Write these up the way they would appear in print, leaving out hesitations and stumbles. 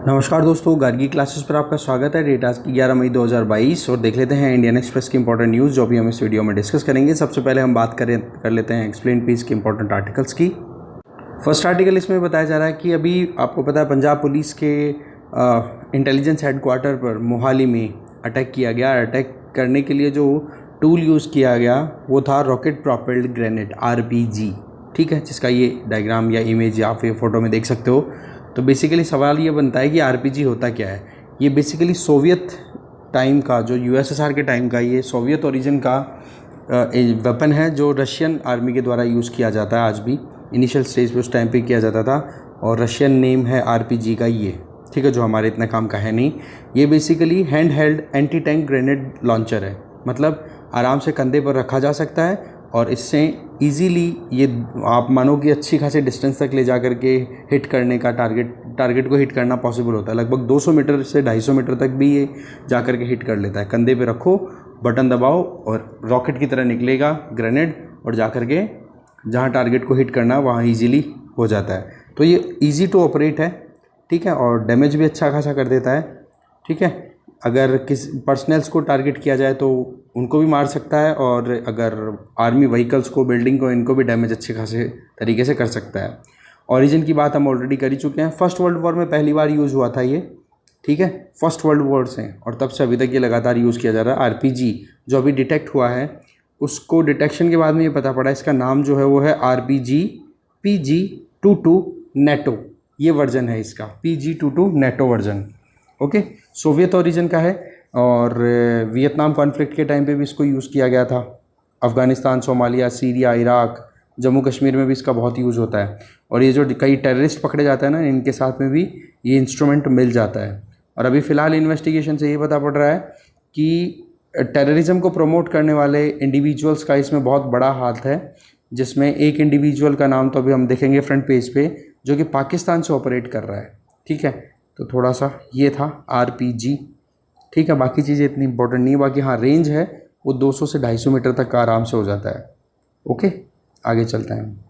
नमस्कार दोस्तों, गार्गी क्लासेस पर आपका स्वागत है। डेट आज की 11 मई 2022 और देख लेते हैं इंडियन एक्सप्रेस की इंपॉर्टेंट न्यूज़ जो भी हम इस वीडियो में डिस्कस करेंगे। सबसे पहले हम बात कर लेते हैं एक्सप्लेन पेज के इंपॉर्टेंट आर्टिकल्स की। फर्स्ट आर्टिकल इसमें बताया जा रहा है कि अभी आपको पता है पंजाब पुलिस के इंटेलिजेंस हेडक्वार्टर पर मोहाली में अटैक किया गया। अटैक करने के लिए जो टूल यूज़ किया गया वो था रॉकेट प्रोपेल्ड ग्रेनेड RPG, ठीक है, जिसका ये डायग्राम या इमेज या फिर फोटो में देख सकते हो। तो बेसिकली सवाल ये बनता है कि RPG होता क्या है। ये बेसिकली सोवियत टाइम का, जो USSR के टाइम का, ये सोवियत ओरिजिन का वेपन है जो रशियन आर्मी के द्वारा यूज़ किया जाता है आज भी। इनिशियल स्टेज पे उस टाइम पे किया जाता था और रशियन नेम है RPG का ये, ठीक है, जो हमारे इतना काम का है नहीं। ये basically hand held anti tank grenade launcher है, मतलब आराम से कंधे पर रखा जा सकता है और इससे इजीली ये आप मानो कि अच्छी खासी डिस्टेंस तक ले जा कर के हिट करने का टारगेट को हिट करना पॉसिबल होता है। लगभग 200 मीटर से 250 मीटर तक भी ये जा कर के हिट कर लेता है। कंधे पे रखो, बटन दबाओ और रॉकेट की तरह निकलेगा ग्रेनेड और जा कर के जहाँ टारगेट को हिट करना वहाँ ईजीली हो जाता है। तो ये ईजी टू ऑपरेट है, ठीक है, और डैमेज भी अच्छा खासा कर देता है, ठीक है। अगर किस पर्सनल्स को टारगेट किया जाए तो उनको भी मार सकता है और अगर आर्मी व्हीकल्स को, बिल्डिंग को, इनको भी डैमेज अच्छे खासे तरीके से कर सकता है। ओरिजिन की बात हम ऑलरेडी कर ही चुके हैं। फर्स्ट वर्ल्ड वॉर में पहली बार यूज़ हुआ था ये, ठीक है, फर्स्ट वर्ल्ड वॉर से, और तब से अभी तक ये लगातार यूज़ किया जा रहा है। RPG जो अभी डिटेक्ट हुआ है, उसको डिटेक्शन के बाद में ये पता पड़ा इसका नाम जो है वो है RPG PG-22 नेटो। ये वर्जन है इसका, PG-22 NATO version, okay. Soviet origin का है और वियतनाम कॉन्फ्लिक्ट के टाइम पे भी इसको यूज़ किया गया था। Afghanistan, Somalia, Syria, Iraq, Jammu Kashmir में भी इसका बहुत यूज़ होता है। और ये जो कई टेररिस्ट पकड़े जाते हैं ना, इनके साथ में भी ये इंस्ट्रूमेंट मिल जाता है। और अभी फ़िलहाल इन्वेस्टिगेशन से ये पता पड़ रहा है कि टेररिज्म को प्रमोट करने वाले इंडिविजुअल्स का इसमें बहुत बड़ा हाथ है, जिसमें एक इंडिविजुअल का नाम तो अभी हम देखेंगे फ्रंट पेज पे, जो कि पाकिस्तान से ऑपरेट कर रहा है, ठीक है। तो थोड़ा सा ये था RPG, ठीक है। बाकी चीज़ें इतनी इंपॉर्टेंट नहीं है। बाकी हाँ, रेंज है वो 200 से 250 मीटर तक का आराम से हो जाता है, ओके। आगे चलते हैं।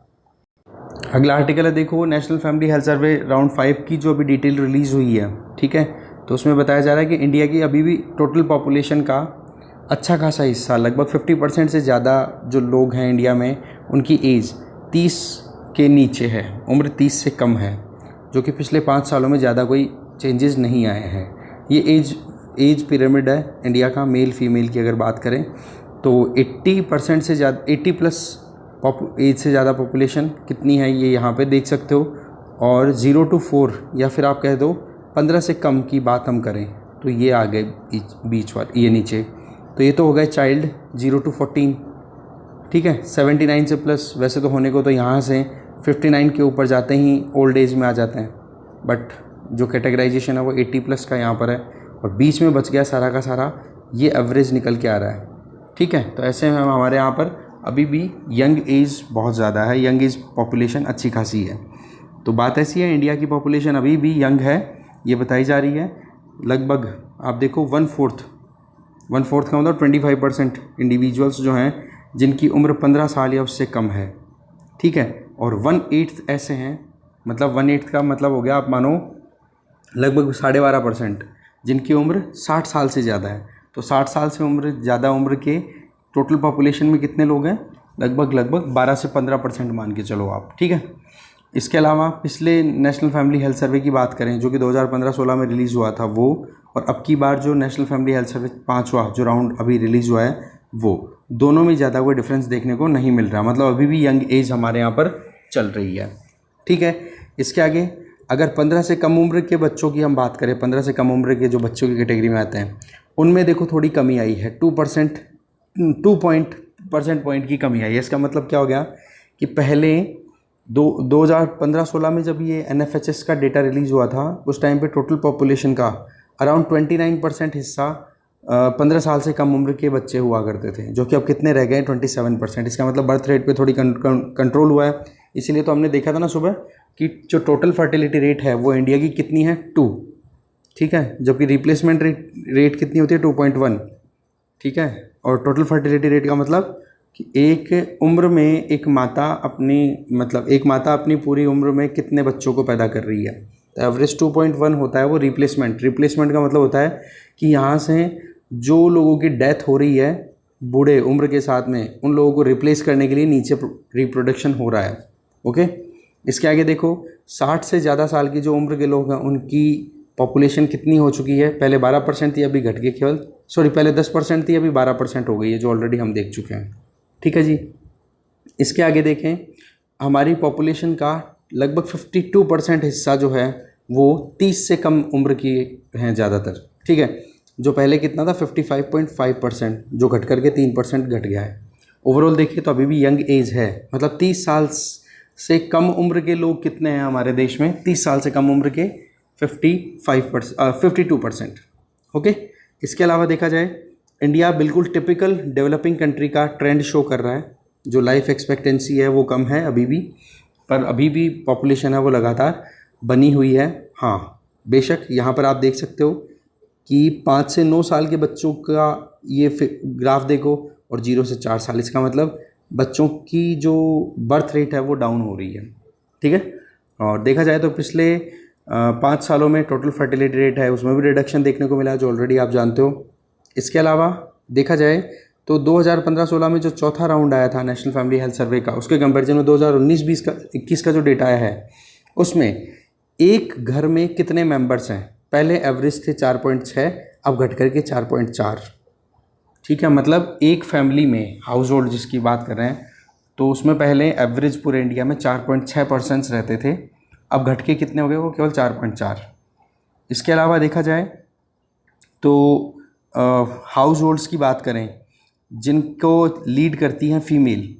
अगला आर्टिकल है, देखो, national family health survey round 5 की जो अभी डिटेल रिलीज़ हुई है, ठीक है। तो उसमें बताया जा रहा है कि इंडिया की अभी भी टोटल पॉपुलेशन का अच्छा खासा हिस्सा, लगभग 50% से ज़्यादा जो लोग हैं इंडिया में, उनकी एज 30 के नीचे है, उम्र 30 से कम है, जो कि पिछले 5 सालों में ज़्यादा कोई चेंजेस नहीं आए हैं। ये एज पिरामिड है इंडिया का, मेल फीमेल की अगर बात करें तो 80% से ज़्यादा, 80+ एज से ज़्यादा पॉपुलेशन कितनी है ये यहाँ पे देख सकते हो। और 0 to 4 या फिर आप कह दो 15 से कम की बात हम करें तो ये आ गए बीच वाले, ये नीचे, तो ये तो हो गए चाइल्ड 0 to 14, ठीक है। 79 से प्लस वैसे तो होने को तो यहाँ से 59 के ऊपर जाते ही ओल्ड एज में आ जाते हैं, बट जो कैटेगराइजेशन है वो 80+ का यहाँ पर है और बीच में बच गया सारा का सारा, ये एवरेज निकल के आ रहा है, ठीक है। तो ऐसे में हमारे यहाँ पर अभी भी यंग एज बहुत ज़्यादा है, यंग एज पॉपुलेशन अच्छी खासी है। तो बात ऐसी है, इंडिया की पॉपुलेशन अभी भी यंग है, ये बताई जा रही है। लगभग आप देखो 1/4 का मतलब 25% इंडिविजुअल्स जो हैं जिनकी उम्र 15 साल या उससे कम है, ठीक है। और 1/8 ऐसे हैं, मतलब 1/8 का मतलब हो गया, आप मानो लगभग 12.5% जिनकी उम्र 60 साल से ज़्यादा है। तो 60 साल से ज़्यादा उम्र के टोटल पॉपुलेशन में कितने लोग हैं? लगभग 12 से 15% मान के चलो आप, ठीक है। इसके अलावा पिछले नेशनल फैमिली हेल्थ सर्वे की बात करें जो कि 2015-16 में रिलीज़ हुआ था वो, और अब की बार जो नेशनल फैमिली हेल्थ सर्वे 5वां जो राउंड अभी रिलीज़ हुआ है, वो दोनों में ज़्यादा कोई डिफरेंस देखने को नहीं मिल रहा, मतलब अभी भी यंग एज हमारे यहाँ पर चल रही है, ठीक है। इसके आगे अगर 15 से कम उम्र के बच्चों की हम बात करें, 15 से कम उम्र के जो बच्चों की कैटेगरी में आते हैं, उनमें देखो थोड़ी कमी आई है, 2% पॉइंट की कमी आई है। इसका मतलब क्या हो गया कि पहले 2015-16 में जब ये NFHS का डेटा रिलीज़ हुआ था, उस टाइम पे टोटल पॉपुलेशन का अराउंड 29% हिस्सा 15 साल से कम उम्र के बच्चे हुआ करते थे, जो कि अब कितने रह गए? 27%। इसका मतलब बर्थ रेट पे थोड़ी कंट्रोल हुआ है। इसीलिए तो हमने देखा था ना सुबह कि जो टोटल फर्टिलिटी रेट है वो इंडिया की कितनी है? 2, ठीक है, जबकि रिप्लेसमेंट रेट कितनी होती है? 2.1, ठीक है। और टोटल फर्टिलिटी रेट का मतलब कि एक उम्र में एक माता अपनी पूरी उम्र में कितने बच्चों को पैदा कर रही है। तो एवरेज 2.1 होता है वो रिप्लेसमेंट का मतलब होता है कि यहाँ से जो लोगों की डेथ हो रही है बूढ़े उम्र के साथ में, उन लोगों को रिप्लेस करने के लिए नीचे रिप्रोडक्शन हो रहा है। ओके, इसके आगे देखो 60 से ज़्यादा साल की जो उम्र के लोग हैं उनकी पॉपुलेशन कितनी हो चुकी है। पहले 12% थी, अभी घट के केवल पहले 10% थी, अभी 12% हो गई है, जो ऑलरेडी हम देख चुके हैं। ठीक है जी। इसके आगे देखें, हमारी पॉपुलेशन का लगभग 52% हिस्सा जो है वो 30 से कम उम्र की हैं ज़्यादातर। ठीक है, जो पहले कितना था 55.5%, जो घट करके 3% घट गया है। ओवरऑल देखिए तो अभी भी यंग एज है, मतलब 30 साल से कम उम्र के लोग कितने हैं हमारे देश में, 30 साल से कम उम्र के 52%। ओके, इसके अलावा देखा जाए इंडिया बिल्कुल टिपिकल डेवलपिंग कंट्री का ट्रेंड शो कर रहा है। जो लाइफ एक्सपेक्टेंसी है वो कम है अभी भी, पर अभी भी पॉपुलेशन है वो लगातार बनी हुई है। हाँ बेशक, यहाँ पर आप देख सकते हो कि 5 से 9 साल के बच्चों का ये ग्राफ देखो, और 0 से 4 साल, इसका मतलब बच्चों की जो बर्थ रेट है वो डाउन हो रही है। ठीक है, और देखा जाए तो पिछले 5 सालों में टोटल फर्टिलिटी रेट है उसमें भी रिडक्शन देखने को मिला, जो ऑलरेडी आप जानते हो। इसके अलावा देखा जाए तो 2015-16 में जो चौथा राउंड आया था नेशनल फैमिली हेल्थ सर्वे का, उसके कंपैरिजन में 2019-20 का 21 का जो डेटा आया है उसमें एक घर में कितने मेंबर्स हैं। पहले एवरेज थे 4.6, अब घट करके 4.4। ठीक है, मतलब एक फैमिली में हाउस होल्ड जिसकी बात कर रहे हैं तो उसमें पहले एवरेज पूरे इंडिया में 4.6% रहते थे, अब घट के कितने हो गए, वो केवल 4.4। इसके अलावा देखा जाए तो हाउस होल्ड्स की बात करें जिनको लीड करती हैं फीमेल,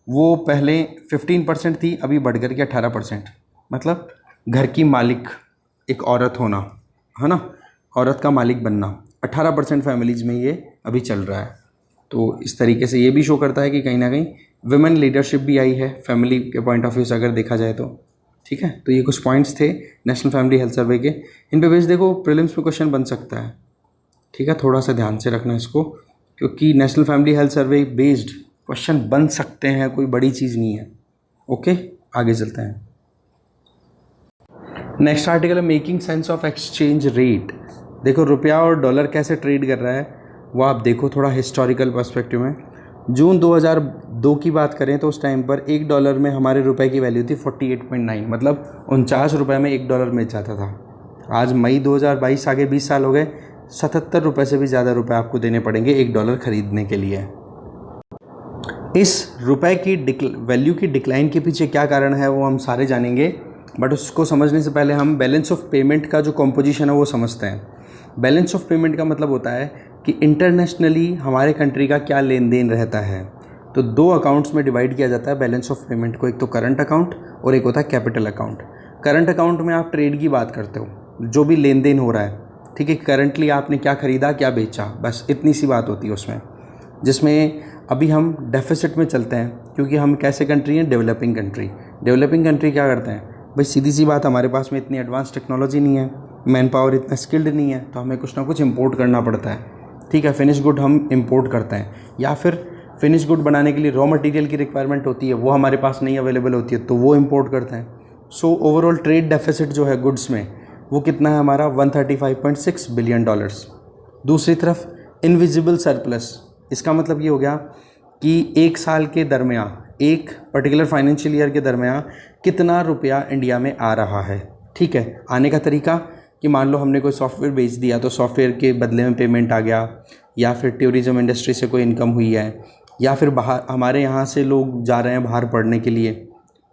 वो पहले 15% थी, अभी बढ़ कर के 18%। मतलब घर की मालिक एक औरत होना, है ना, औरत का मालिक बनना 18% फैमिलीज़ में ये अभी चल रहा है। तो इस तरीके से ये भी शो करता है कि कहीं ना कहीं वुमेन लीडरशिप भी आई है फैमिली के पॉइंट ऑफ व्यू से अगर देखा जाए तो। ठीक है, तो ये कुछ पॉइंट्स थे नेशनल फैमिली हेल्थ सर्वे के, इन पे बेस देखो प्रीलिम्स में क्वेश्चन बन सकता है। ठीक है, थोड़ा सा ध्यान से रखना इसको, क्योंकि national family health survey based question बन सकते हैं, कोई बड़ी चीज़ नहीं है। ओके, आगे चलते हैं। नेक्स्ट आर्टिकल है making sense of exchange rate. देखो रुपया और डॉलर कैसे ट्रेड कर रहा है वो आप देखो थोड़ा हिस्टोरिकल पर्सपेक्टिव में। जून 2002 की बात करें तो उस टाइम पर $1 में हमारे रुपए की वैल्यू थी 48.9, मतलब 49 रुपये में $1 मिल जाता था। आज मई 2022 आगे 20 साल हो गए, 77 रुपये से भी ज़्यादा रुपए आपको देने पड़ेंगे $1 खरीदने के लिए। इस रुपए की वैल्यू की डिक्लाइन के पीछे क्या कारण है वो हम सारे जानेंगे, बट उसको समझने से पहले हम बैलेंस ऑफ पेमेंट का जो कॉम्पोजिशन है वो समझते हैं। बैलेंस ऑफ पेमेंट का मतलब होता है कि इंटरनेशनली हमारे कंट्री का क्या लेन देन रहता है। तो 2 अकाउंट्स में डिवाइड किया जाता है बैलेंस ऑफ पेमेंट को, एक तो करंट अकाउंट और एक होता है कैपिटल अकाउंट। करंट अकाउंट में आप ट्रेड की बात करते हो, जो भी लेन देन हो रहा है। ठीक है, करंटली आपने क्या खरीदा क्या बेचा, बस इतनी सी बात होती है उसमें, जिसमें अभी हम डेफिसिट में चलते हैं क्योंकि हम कैसे कंट्री हैं, डेवलपिंग कंट्री। डेवलपिंग कंट्री क्या करते हैं भाई, सीधी सी बात, हमारे पास में इतनी एडवांस टेक्नोलॉजी नहीं है, मैन पावर इतना स्किल्ड नहीं है, तो हमें कुछ ना कुछ इंपोर्ट करना पड़ता है। ठीक है, फिनिश गुड हम इंपोर्ट करते हैं, या फिर फिनिश गुड बनाने के लिए रॉ मटेरियल की रिक्वायरमेंट होती है, वो हमारे पास नहीं अवेलेबल होती है तो वो इंपोर्ट करते हैं। सो ओवरऑल ट्रेड डेफिसिट जो है गुड्स में वो कितना है हमारा, $135.6 बिलियन। दूसरी तरफ इनविजिबल सरप्लस, इसका मतलब ये हो गया कि एक साल के दरमियान, एक पर्टिकुलर फाइनेंशियल ईयर के दरमियान कितना रुपया इंडिया में आ रहा है। ठीक है, आने का तरीका कि मान लो हमने कोई सॉफ्टवेयर बेच दिया तो सॉफ्टवेयर के बदले में पेमेंट आ गया, या फिर टूरिज़्म इंडस्ट्री से कोई इनकम हुई है, या फिर बाहर हमारे यहाँ से लोग जा रहे हैं बाहर पढ़ने के लिए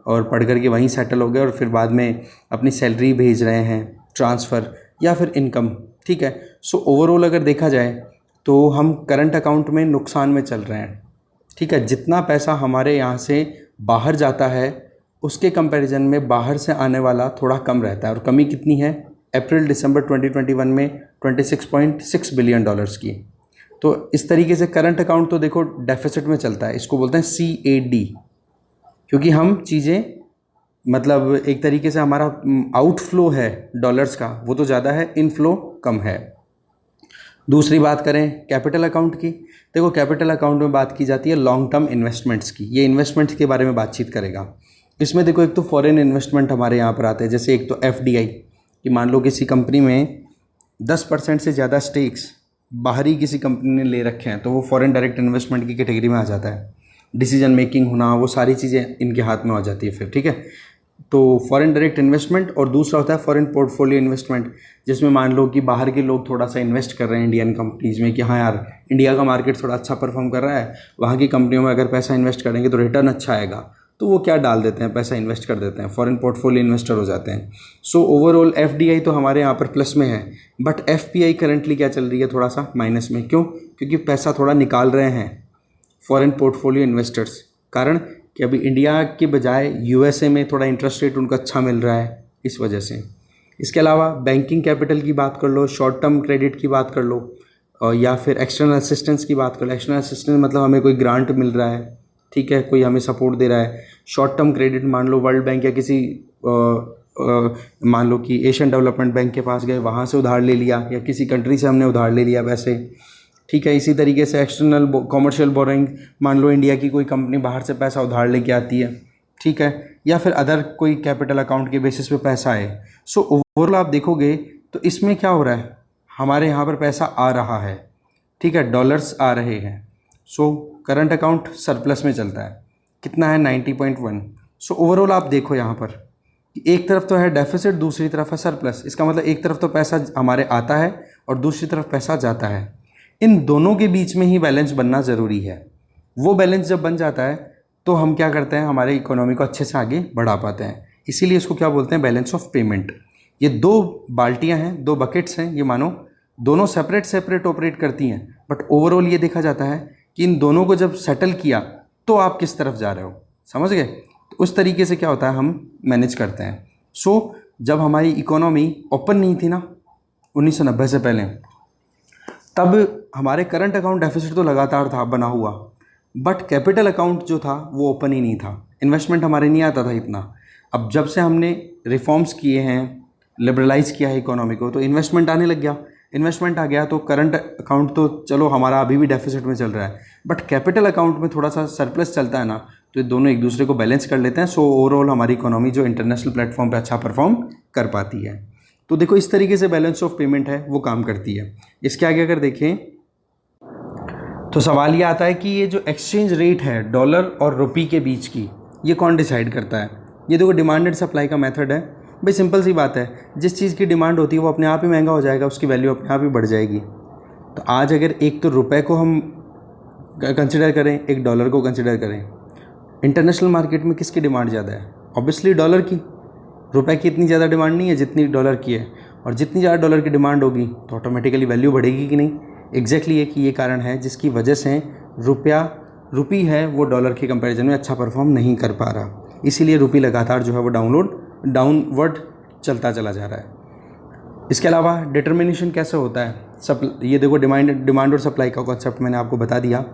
और पढ़ कर के वहीं सेटल हो गए और फिर बाद में अपनी सैलरी भेज रहे हैं, ट्रांसफ़र या फिर इनकम। ठीक है, सो ओवरऑल अगर देखा जाए तो हम करंट अकाउंट में नुकसान में चल रहे हैं। ठीक है, जितना पैसा हमारे यहाँ से बाहर जाता है उसके कंपैरिजन में बाहर से आने वाला थोड़ा कम रहता है, और कमी कितनी है, अप्रैल दिसंबर 2021 में $26.6 बिलियन की। तो इस तरीके से करंट अकाउंट तो देखो डेफिसिट में चलता है, इसको बोलते हैं CAD, क्योंकि हम चीज़ें मतलब एक तरीके से हमारा आउटफ्लो है डॉलर्स का वो तो ज़्यादा है, इनफ्लो कम है। दूसरी बात करें कैपिटल अकाउंट की, देखो कैपिटल अकाउंट में बात की जाती है लॉन्ग टर्म इन्वेस्टमेंट्स की, ये इन्वेस्टमेंट्स के बारे में बातचीत करेगा। इसमें देखो एक तो फॉरेन इन्वेस्टमेंट हमारे यहाँ पर आते हैं, जैसे एक तो FDI, कि मान लो किसी कंपनी में 10% से ज़्यादा स्टेक्स बाहरी किसी कंपनी ने ले रखे हैं तो वो फॉरेन डायरेक्ट इन्वेस्टमेंट की कैटेगरी में आ जाता है। डिसीजन मेकिंग होना, वो सारी चीज़ें इनके हाथ में आ जाती है फिर, ठीक है। तो फॉरेन डायरेक्ट इन्वेस्टमेंट, और दूसरा होता है फॉरेन पोर्टफोलियो इन्वेस्टमेंट, जिसमें मान लो कि बाहर के लोग थोड़ा सा इन्वेस्ट कर रहे हैं इंडियन कंपनीज़ में कि हाँ यार इंडिया का मार्केट थोड़ा अच्छा परफॉर्म कर रहा है, वहाँ की कंपनियों में अगर पैसा इन्वेस्ट करेंगे तो रिटर्न अच्छा आएगा, तो वो क्या डाल देते हैं, पैसा इन्वेस्ट कर देते हैं, फॉरेन पोर्टफोलियो इन्वेस्टर हो जाते हैं। सो ओवरऑल एफडीआई तो हमारे यहाँ पर प्लस में है, बट एफपीआई करंटली क्या चल रही है, थोड़ा सा माइनस में। क्यों? क्योंकि पैसा थोड़ा निकाल रहे हैं फॉरेन पोर्टफोलियो इन्वेस्टर्स। कारण कि अभी इंडिया के बजाय यूएसए में थोड़ा इंटरेस्ट रेट उनका अच्छा मिल रहा है, इस वजह से। इसके अलावा बैंकिंग कैपिटल की बात कर लो, शॉर्ट टर्म क्रेडिट की बात कर लो, या फिर एक्सटर्नल असिस्टेंस की बात कर लो। एक्सटर्नल असिस्टेंस मतलब हमें कोई ग्रांट मिल रहा है, ठीक है, कोई हमें सपोर्ट दे रहा है। शॉर्ट टर्म क्रेडिट मान लो वर्ल्ड बैंक या किसी मान लो कि एशियन डेवलपमेंट बैंक के पास गए, वहाँ से उधार ले लिया, या किसी कंट्री से हमने उधार ले लिया पैसे, ठीक है। इसी तरीके से एक्सटर्नल कॉमर्शियल बोरोइंग, मान लो इंडिया की कोई कंपनी बाहर से पैसा उधार लेके आती है, ठीक है, या फिर अदर कोई कैपिटल अकाउंट के बेसिस पे पैसा है। सो ओवरऑल आप देखोगे तो इसमें क्या हो रहा है, हमारे यहाँ पर पैसा आ रहा है, ठीक है, डॉलर्स आ रहे हैं। सो करंट अकाउंट सरप्लस में चलता है, कितना है 90.1। सो ओवरऑल आप देखो यहाँ पर कि एक तरफ तो है डेफिसिट, दूसरी तरफ है सरप्लस। इसका मतलब एक तरफ तो पैसा हमारे आता है और दूसरी तरफ पैसा जाता है। इन दोनों के बीच में ही बैलेंस बनना ज़रूरी है। वो बैलेंस जब बन जाता है तो हम क्या करते हैं, हमारे इकोनॉमी को अच्छे से आगे बढ़ा पाते हैं। इसीलिए इसको क्या बोलते हैं, बैलेंस ऑफ पेमेंट। ये दो बाल्टियां हैं, दो बकेट्स हैं, ये मानो दोनों सेपरेट सेपरेट ऑपरेट करती हैं, बट ओवरऑल ये देखा जाता है कि इन दोनों को जब सेटल किया तो आप किस तरफ जा रहे हो, समझ गए। तो उस तरीके से क्या होता है, हम मैनेज करते हैं। सो जब हमारी इकोनॉमी ओपन नहीं थी ना 1990 से पहले, तब हमारे करंट अकाउंट डेफिसिट तो लगातार था बना हुआ, बट कैपिटल अकाउंट जो था वो ओपन ही नहीं था, इन्वेस्टमेंट हमारे नहीं आता था इतना। अब जब से हमने रिफॉर्म्स किए हैं, लिबरलाइज़ किया है इकोनॉमी को, तो इन्वेस्टमेंट आने लग गया। इन्वेस्टमेंट आ गया तो करंट अकाउंट तो चलो हमारा अभी भी डेफिसिट में चल रहा है, बट कैपिटल अकाउंट में थोड़ा सा सरप्लस चलता है ना, तो ये दोनों एक दूसरे को बैलेंस कर लेते हैं। सो ओवरऑल हमारी इकोनॉमी जो इंटरनेशनल प्लेटफॉर्म पे अच्छा परफॉर्म कर पाती है। तो देखो इस तरीके से बैलेंस ऑफ पेमेंट है वो काम करती है। इसके आगे अगर देखें तो सवाल ये आता है कि ये जो एक्सचेंज रेट है डॉलर और रुपी के बीच की, ये कौन डिसाइड करता है। ये देखो डिमांड एंड सप्लाई का मेथड है भाई, सिंपल सी बात है, जिस चीज़ की डिमांड होती है वो अपने आप ही महंगा हो जाएगा, उसकी वैल्यू अपने आप ही बढ़ जाएगी। तो आज अगर एक तो रुपए को हम कंसिडर करें, एक डॉलर को कंसिडर करें, इंटरनेशनल मार्केट में किसकी डिमांड ज़्यादा है, ऑब्वियसली डॉलर की। रुपए की इतनी ज़्यादा डिमांड नहीं है जितनी डॉलर की है, और जितनी ज़्यादा डॉलर की डिमांड होगी तो ऑटोमेटिकली वैल्यू बढ़ेगी कि नहीं। एग्जैक्टली एक ये कारण है जिसकी वजह से रुपी है वो डॉलर के कंपैरिजन में अच्छा परफॉर्म नहीं कर पा रहा, इसीलिए रुपी लगातार जो है वो डाउनवर्ड चलता चला जा रहा है। इसके अलावा डिटर्मिनेशन कैसे होता है, ये देखो डिमांड और सप्लाई का कॉन्सेप्ट मैंने आपको बता दिया।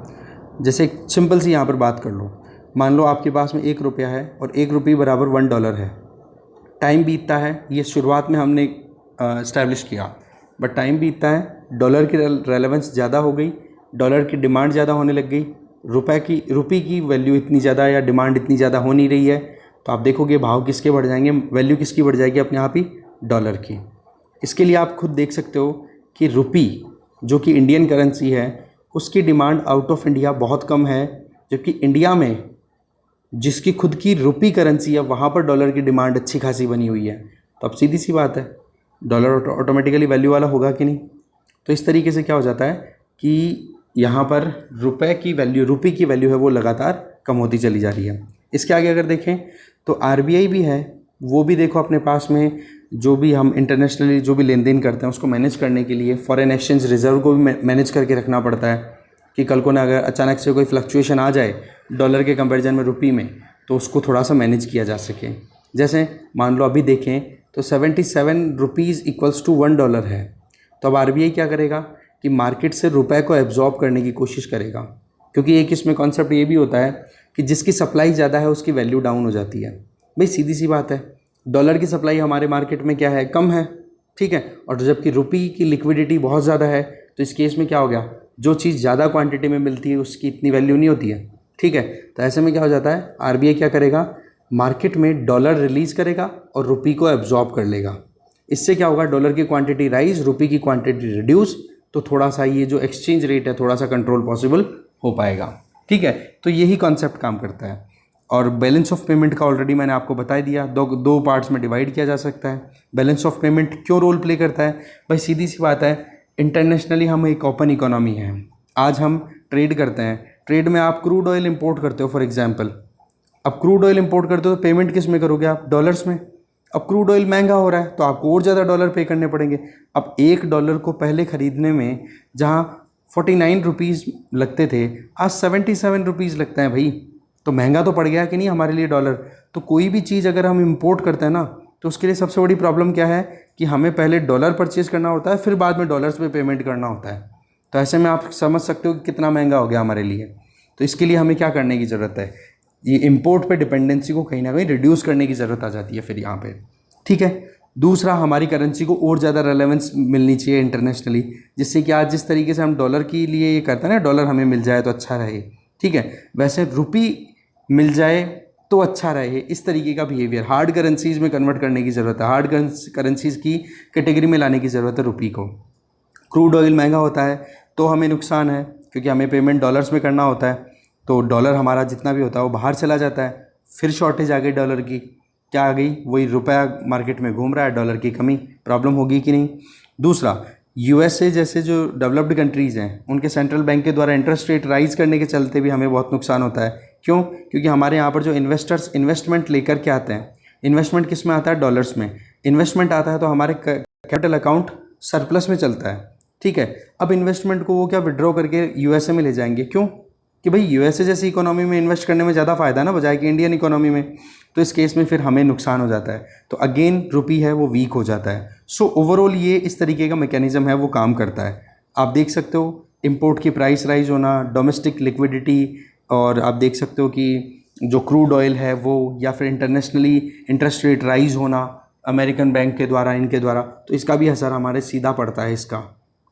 जैसे एक सिंपल सी यहाँ पर बात कर लो, मान लो आपके पास में 1 रुपया है और 1 रुपये बराबर $1 है। टाइम बीतता है, ये शुरुआत में हमने इस्टेब्लिश किया, बट टाइम बीतता है, डॉलर की रेलेवेंस ज़्यादा हो गई, डॉलर की डिमांड ज़्यादा होने लग गई, रुपये की वैल्यू इतनी ज़्यादा या डिमांड इतनी ज़्यादा हो नहीं रही है, तो आप देखोगे भाव किसके बढ़ जाएंगे, वैल्यू किसकी बढ़ जाएगी, अपने आप ही डॉलर की। इसके लिए आप खुद देख सकते हो कि रुपी जो कि इंडियन करेंसी है उसकी डिमांड आउट ऑफ इंडिया बहुत कम है, जबकि इंडिया में जिसकी खुद की रुपी करेंसी है वहाँ पर डॉलर की डिमांड अच्छी खासी बनी हुई है। तो अब सीधी सी बात है, डॉलर ऑटोमेटिकली वैल्यू वाला होगा कि नहीं। तो इस तरीके से क्या हो जाता है कि यहाँ पर रुपी की वैल्यू है वो लगातार कम होती चली जा रही है। इसके आगे अगर देखें तो आरबीआई भी है, वो भी देखो अपने पास में जो भी हम इंटरनेशनली जो भी लेन देन करते हैं उसको मैनेज करने के लिए फॉरेन एक्सचेंज रिजर्व को भी मैनेज करके रखना पड़ता है कि कल को ना अगर अचानक से कोई फ्लक्चुएशन आ जाए डॉलर के कंपैरिजन में रुपी में, तो उसको थोड़ा सा मैनेज किया जा सके। जैसे मान लो अभी देखें तो 77 रुपीज़ इक्वल्स टू $1 है। तो अब आरबीआई क्या करेगा कि मार्केट से रुपए को एब्जॉर्ब करने की कोशिश करेगा, क्योंकि एक इसमें कॉन्सेप्ट ये भी होता है कि जिसकी सप्लाई ज़्यादा है उसकी वैल्यू डाउन हो जाती है। भाई सीधी सी बात है, डॉलर की सप्लाई हमारे मार्केट में क्या है, कम है, ठीक है, और जबकि रुपी की लिक्विडिटी बहुत ज़्यादा है, तो इस केस में क्या हो गया, जो चीज़ ज़्यादा क्वांटिटी में मिलती है उसकी इतनी वैल्यू नहीं होती है, ठीक है। तो ऐसे में क्या हो जाता है, आरबीआई क्या करेगा, मार्केट में डॉलर रिलीज़ करेगा और रुपी को एब्जॉर्ब कर लेगा। इससे क्या होगा, डॉलर की क्वांटिटी राइज, रुपये की क्वांटिटी रिड्यूस, तो थोड़ा सा ये जो एक्सचेंज रेट है थोड़ा सा कंट्रोल पॉसिबल हो पाएगा। ठीक है, तो यही कॉन्सेप्ट काम करता है। और बैलेंस ऑफ पेमेंट का ऑलरेडी मैंने आपको बता दिया, दो पार्ट्स में डिवाइड किया जा सकता है। बैलेंस ऑफ पेमेंट क्यों रोल प्ले करता है भाई, सीधी सी बात है, इंटरनेशनली हम एक ओपन इकोनॉमी है। आज हम ट्रेड करते हैं, ट्रेड में आप क्रूड ऑयल इंपोर्ट करते हो फॉर एग्जांपल। अब क्रूड ऑयल इंपोर्ट करते हो तो पेमेंट किस में करोगे आप, डॉलर्स में। अब क्रूड ऑयल महंगा हो रहा है तो आपको और ज़्यादा डॉलर पे करने पड़ेंगे। अब $1 को पहले ख़रीदने में जहाँ 49 रुपीज़ लगते थे, आज 77 रुपीज़ लगते हैं भाई। तो महंगा तो पड़ गया कि नहीं हमारे लिए डॉलर। तो कोई भी चीज़ अगर हम इंपोर्ट करते हैं ना, तो उसके लिए सबसे बड़ी प्रॉब्लम क्या है कि हमें पहले डॉलर परचेज़ करना होता है, फिर बाद में डॉलर्स पे पेमेंट करना होता है। तो ऐसे में आप समझ सकते हो कि कितना महंगा हो गया हमारे लिए। तो इसके लिए हमें क्या करने की ज़रूरत है, ये इंपोर्ट पे डिपेंडेंसी को कहीं ना कहीं रिड्यूस करने की ज़रूरत आ जाती है फिर यहाँ पे। ठीक है, दूसरा, हमारी करेंसी को और ज़्यादा रेलेवेंस मिलनी चाहिए इंटरनेशनली, जिससे कि आज जिस तरीके से हम डॉलर के लिए ये करते हैं ना, डॉलर हमें मिल जाए तो अच्छा रहे। ठीक है, वैसे रुपी मिल जाए तो अच्छा रहे, इस तरीके का बिहेवियर हार्ड करेंसीज़ में कन्वर्ट करने की ज़रूरत है, हार्ड करेंसीज़ की कैटेगरी में लाने की ज़रूरत है रुपी को। क्रूड ऑयल महंगा होता है तो हमें नुकसान है, क्योंकि हमें पेमेंट डॉलर्स में करना होता है, तो डॉलर हमारा जितना भी होता है वो बाहर चला जाता है, फिर शॉर्टेज आ गई डॉलर की, क्या आ गई, वही रुपया मार्केट में घूम रहा है, डॉलर की कमी, प्रॉब्लम होगी कि नहीं। दूसरा, यूएसए जैसे जो डेवलप्ड कंट्रीज़ हैं, उनके सेंट्रल बैंक के द्वारा इंटरेस्ट रेट राइज़ करने के चलते भी हमें बहुत नुकसान होता है। क्यों, क्योंकि हमारे यहाँ पर जो इन्वेस्टर्स इन्वेस्टमेंट लेकर के आते हैं, इन्वेस्टमेंट किस में आता है, डॉलर्स में इन्वेस्टमेंट आता है, तो हमारे कैपिटल अकाउंट सरप्लस में चलता है। ठीक है, अब इन्वेस्टमेंट को वो क्या विड्रॉ करके यूएसए में ले जाएंगे, क्यों कि भाई यूएसए जैसी इकोनॉमी में इन्वेस्ट करने में ज़्यादा फ़ायदा है ना, बजाय कि इंडियन इकोनॉमी में। तो इस केस में फिर हमें नुकसान हो जाता है, तो अगेन रुपी है वो वीक हो जाता है। सो ओवरऑल ये इस तरीके का मैकेनिज्म है वो काम करता है। आप देख सकते हो इंपोर्ट की प्राइस राइज होना, डोमेस्टिक लिक्विडिटी, और आप देख सकते हो कि जो क्रूड ऑयल है वो, या फिर इंटरनेशनली इंटरेस्ट रेट राइज होना अमेरिकन बैंक के द्वारा, इनके द्वारा, तो इसका भी असर हमारे सीधा पड़ता है इसका।